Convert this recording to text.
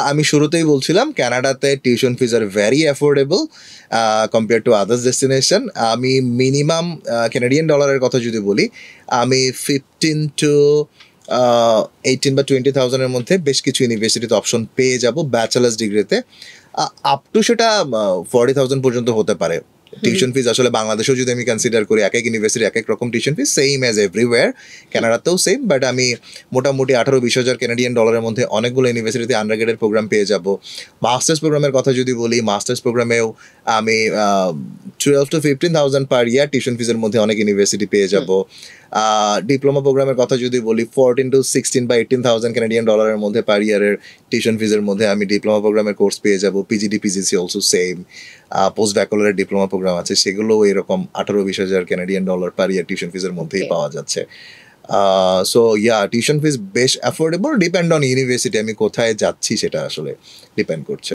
আমি শুরুতেই বলছিলাম কানাডাতে tuition fees are very affordable compare to others destination. আমি মিনিমাম কানাডিয়ান ডলারের কথা যদি বলি, আমি 15,000 to 18,000 বা 20,000-এর মধ্যে বেশ কিছু ইউনিভার্সিটিতে অপশন পেয়ে যাব ব্যাচেলার্স ডিগ্রিতে। আপ টু সেটা 40,000 পর্যন্ত হতে পারে। টিউশন ফিজ আসলে বাংলাদেশেও যদি আমি কনসিডার করি, এক এক ইউনিভার্সিটি এক এক রকম tuition fees, same as everywhere. কানাডাতেও সেম, বাট আমি মোটামুটি 18-20 হাজার কানাডিয়ান ডলারের মধ্যে অনেকগুলো ইউনিভার্সিটিতে আন্ডারগ্রেডের প্রোগ্রাম পেয়ে যাব। মাস্টার্স প্রোগ্রামের কথা যদি বলি, মাস্টার্স প্রোগ্রামেও আমি 12,000 to 15,000 পার ইয়ার টিউশন ফিজের মধ্যে অনেক ইউনিভার্সিটি পেয়ে যাব। ডিপ্লোমা প্রোগ্রামের কথা যদি বলি, 14 to 16 বা 18,000 কানাডিয়ান ডলারের মধ্যে পার ইয়ারের টিউশন ফিজের মধ্যে আমি ডিপ্লোমা প্রোগ্রামের কোর্স পেয়ে যাব। PGD PGC also same. Post ব্যাকলারের ডিপ্লোমা প্রোগ্রাম আছে, সেগুলোও এরকম 18-20 হাজার Canadian dollar per year tuition ফিজের মধ্যেই পাওয়া যাচ্ছে। সো ইয়া, টিউশন ফিজ বেশ অ্যাফোর্ডেবল, ডিপেন্ড অন ইউনিভার্সিটি, আমি কোথায় যাচ্ছি সেটা আসলে ডিপেন্ড করছে।